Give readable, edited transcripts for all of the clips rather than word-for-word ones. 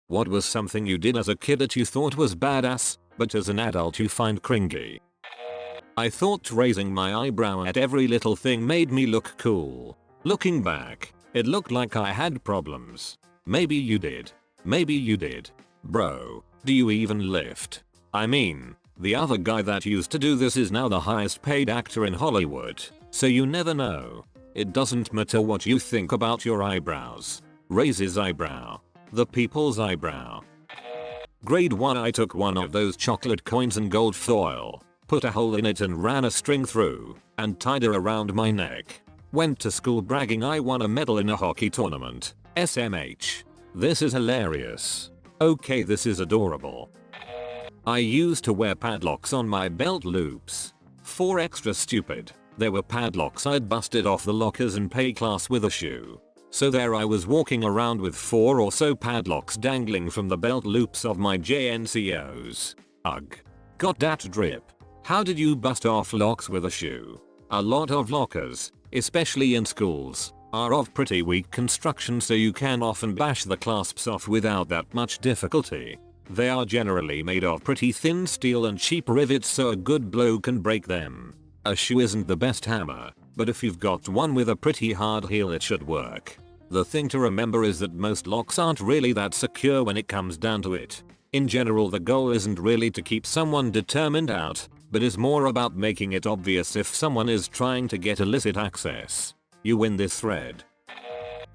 What was something you did as a kid that you thought was badass, but as an adult you find cringy? I thought raising my eyebrow at every little thing made me look cool. Looking back, it looked like I had problems. Maybe you did. Maybe you did. Bro, do you even lift? I mean, the other guy that used to do this is now the highest paid actor in Hollywood, so you never know. It doesn't matter what you think about your eyebrows. Raise his eyebrow. The people's eyebrow. Grade 1 I took one of those chocolate coins and gold foil, put a hole in it and ran a string through, and tied it around my neck. Went to school bragging I won a medal in a hockey tournament. SMH. This is hilarious. Okay, this is adorable. I used to wear padlocks on my belt loops. For extra stupid, there were padlocks I'd busted off the lockers in pay class with a shoe. So there I was walking around with 4 or so padlocks dangling from the belt loops of my JNCOs. Ugh. Got that drip. How did you bust off locks with a shoe? A lot of lockers, especially in schools, are of pretty weak construction, so you can often bash the clasps off without that much difficulty. They are generally made of pretty thin steel and cheap rivets, so a good blow can break them. A shoe isn't the best hammer, but if you've got one with a pretty hard heel it should work. The thing to remember is that most locks aren't really that secure when it comes down to it. In general, the goal isn't really to keep someone determined out, but is more about making it obvious if someone is trying to get illicit access. You win this thread.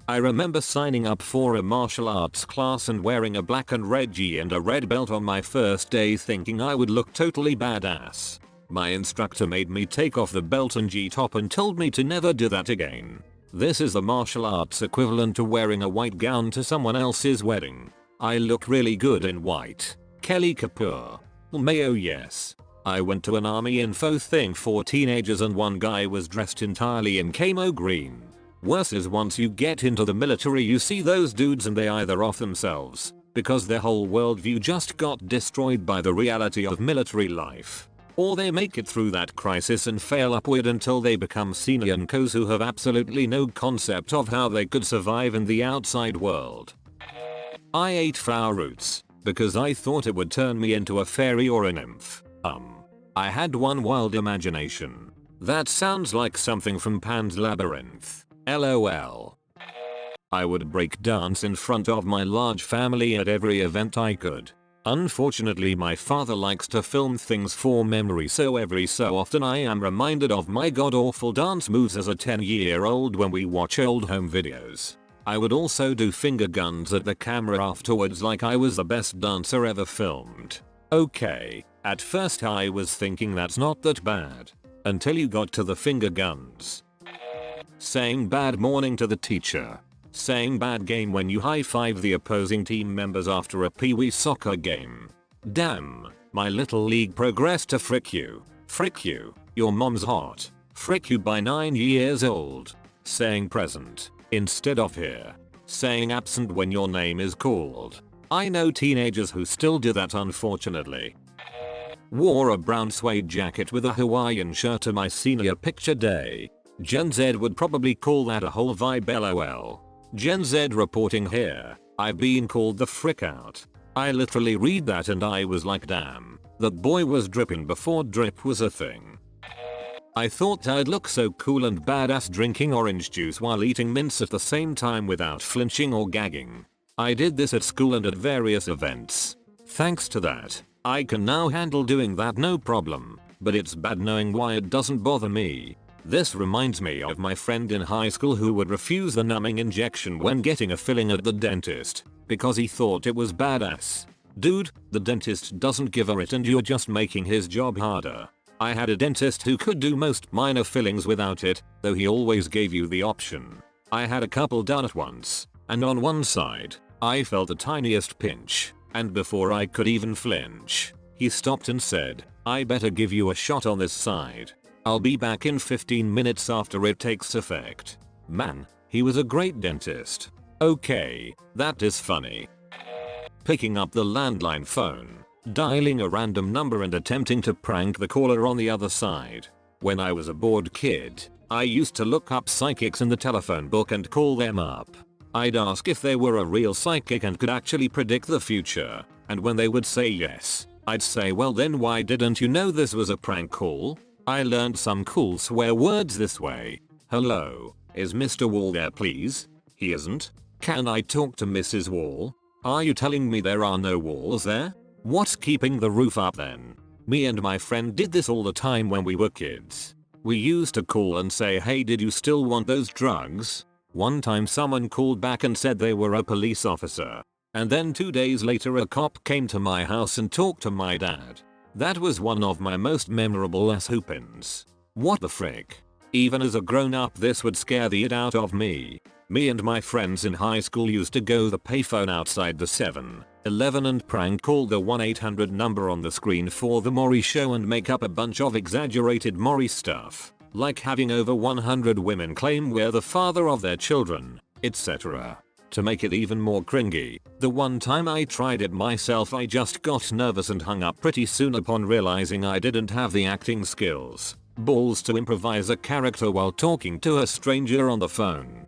I remember signing up for a martial arts class and wearing a black and red gi and a red belt on my first day, thinking I would look totally badass. My instructor made me take off the belt and gi top and told me to never do that again. This is the martial arts equivalent to wearing a white gown to someone else's wedding. I look really good in white. Kelly Kapoor. Mayo yes. I went to an army info thing for teenagers and one guy was dressed entirely in camo green. Worse is once you get into the military you see those dudes and they either off themselves, because their whole worldview just got destroyed by the reality of military life. Or they make it through that crisis and fail upward until they become senior NCOs who have absolutely no concept of how they could survive in the outside world. I ate flower roots because I thought it would turn me into a fairy or a nymph. I had one wild imagination. That sounds like something from Pan's Labyrinth. LOL. I would break dance in front of my large family at every event I could. Unfortunately, my father likes to film things for memory, so every so often I am reminded of my god-awful dance moves as a 10-year-old when we watch old home videos. I would also do finger guns at the camera afterwards like I was the best dancer ever filmed. Okay, at first I was thinking that's not that bad. Until you got to the finger guns. Saying bad morning to the teacher. Saying bad game when you high-five the opposing team members after a pee-wee soccer game. Damn, my little league progressed to frick you. Frick you, your mom's hot. Frick you by 9 years old. Saying present instead of here. Saying absent when your name is called. I know teenagers who still do that, unfortunately. Wore a brown suede jacket with a Hawaiian shirt to my senior picture day. Gen Z would probably call that a whole vibe, lol. Gen Z reporting here. I've been called the frick out. I literally read that and I was like, damn, that boy was dripping before drip was a thing. I thought I'd look so cool and badass drinking orange juice while eating mints at the same time without flinching or gagging. I did this at school and at various events. Thanks to that, I can now handle doing that no problem, but it's bad knowing why it doesn't bother me. This reminds me of my friend in high school who would refuse the numbing injection when getting a filling at the dentist because he thought it was badass. Dude, the dentist doesn't give a shit and you're just making his job harder. I had a dentist who could do most minor fillings without it, though he always gave you the option. I had a couple done at once, and on one side, I felt the tiniest pinch, and before I could even flinch, he stopped and said, I better give you a shot on this side. I'll be back in 15 minutes after it takes effect. Man, he was a great dentist. Okay, that is funny. Picking up the landline phone, dialing a random number and attempting to prank the caller on the other side. When I was a bored kid, I used to look up psychics in the telephone book and call them up. I'd ask if they were a real psychic and could actually predict the future, and when they would say yes, I'd say, well then why didn't you know this was a prank call? I learned some cool swear words this way. Hello, is Mr. Wall there please? He isn't? Can I talk to Mrs. Wall? Are you telling me there are no walls there? What's keeping the roof up then? Me and my friend did this all the time when we were kids. We used to call and say, hey, did you still want those drugs? One time someone called back and said they were a police officer. And then 2 days later a cop came to my house and talked to my dad. That was one of my most memorable ass whoopins. What the frick? Even as a grown up this would scare the it out of me. Me and my friends in high school used to go the payphone outside the 7-Eleven and prank call the 1-800 number on the screen for the Maury show and make up a bunch of exaggerated Maury stuff, like having over 100 women claim we're the father of their children, etc. To make it even more cringy, the one time I tried it myself I just got nervous and hung up pretty soon upon realizing I didn't have the acting skills, balls to improvise a character while talking to a stranger on the phone.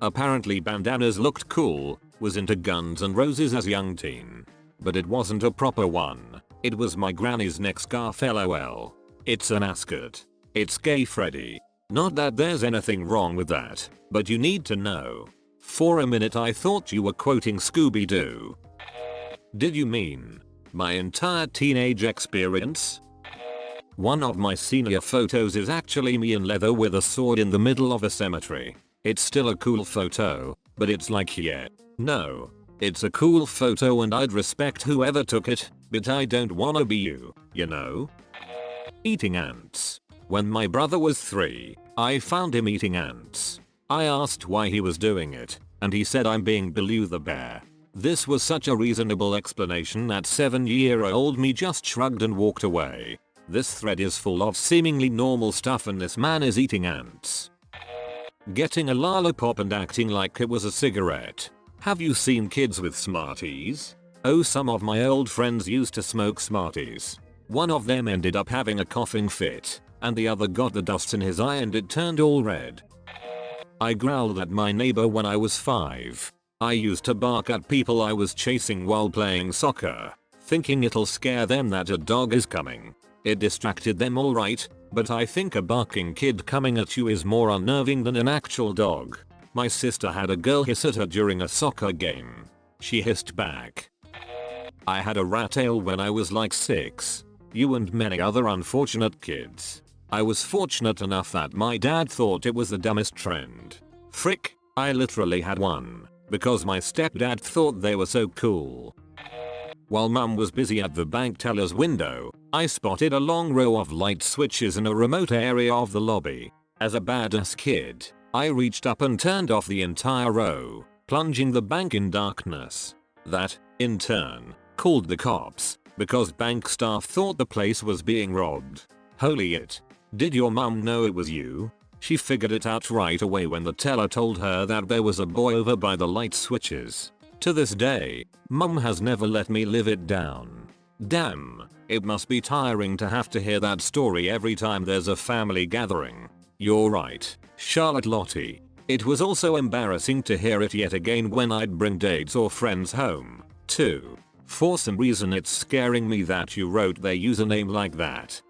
Apparently bandanas looked cool, was into Guns N' Roses as young teen. But it wasn't a proper one. It was my granny's neck scarf lol. It's an ascot. It's Gay Freddy. Not that there's anything wrong with that, but you need to know. For a minute I thought you were quoting Scooby-Doo. Did you mean my entire teenage experience? One of my senior photos is actually me in leather with a sword in the middle of a cemetery. It's still a cool photo, but it's like yeah, no. It's a cool photo and I'd respect whoever took it, but I don't wanna be you know? Eating ants. When my brother was 3, I found him eating ants. I asked why he was doing it, and he said I'm being Baloo the bear. This was such a reasonable explanation that 7-year-old me just shrugged and walked away. This thread is full of seemingly normal stuff and this man is eating ants. Getting a lollipop and acting like it was a cigarette. Have you seen kids with Smarties? Oh, some of my old friends used to smoke Smarties. One of them ended up having a coughing fit, and the other got the dust in his eye and it turned all red. I growled at my neighbor when I was 5. I used to bark at people I was chasing while playing soccer, thinking it'll scare them that a dog is coming. It distracted them alright, but I think a barking kid coming at you is more unnerving than an actual dog. My sister had a girl hiss at her during a soccer game. She hissed back. I had a rat tail when I was like 6. You and many other unfortunate kids. I was fortunate enough that my dad thought it was the dumbest trend. Frick, I literally had one, because my stepdad thought they were so cool. While mum was busy at the bank teller's window, I spotted a long row of light switches in a remote area of the lobby. As a badass kid, I reached up and turned off the entire row, plunging the bank in darkness. That, in turn, called the cops, because bank staff thought the place was being robbed. Holy it. Did your mum know it was you? She figured it out right away when the teller told her that there was a boy over by the light switches. To this day, mum has never let me live it down. Damn, it must be tiring to have to hear that story every time there's a family gathering. You're right, Charlotte Lottie. It was also embarrassing to hear it yet again when I'd bring dates or friends home, too. For some reason it's scaring me that you wrote their username like that.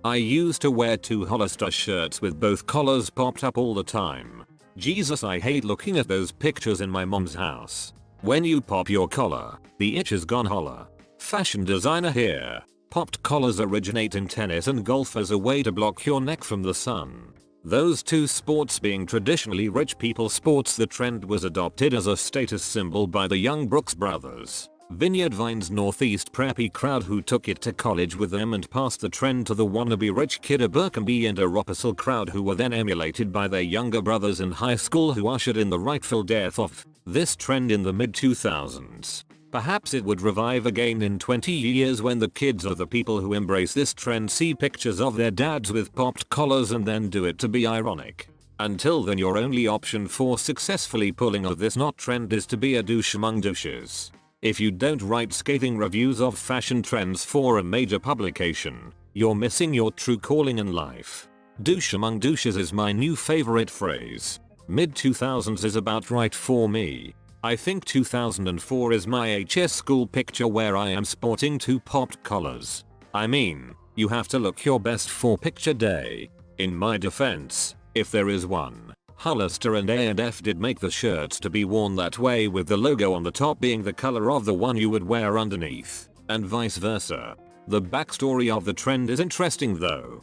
I used to wear 2 Hollister shirts with both collars popped up all the time. Jesus, I hate looking at those pictures in my mom's house. When you pop your collar, the itch is gone holla. Fashion designer here. Popped collars originate in tennis and golf as a way to block your neck from the sun. Those two sports being traditionally rich people sports, the trend was adopted as a status symbol by the young Brooks brothers. Vineyard Vine's Northeast preppy crowd who took it to college with them and passed the trend to the wannabe rich kid Abercrombie and Aeropostale crowd who were then emulated by their younger brothers in high school who ushered in the rightful death of this trend in the mid-2000s. Perhaps it would revive again in 20 years when the kids of the people who embrace this trend see pictures of their dads with popped collars and then do it to be ironic. Until then your only option for successfully pulling off this not trend is to be a douche among douches. If you don't write scathing reviews of fashion trends for a major publication, you're missing your true calling in life. Douche among douches is my new favorite phrase. Mid 2000s is about right for me. I think 2004 is my HS school picture where I am sporting 2 popped collars. I mean, you have to look your best for picture day. In my defense, if there is one, Hollister and A&F did make the shirts to be worn that way with the logo on the top being the color of the one you would wear underneath, and vice versa. The backstory of the trend is interesting though.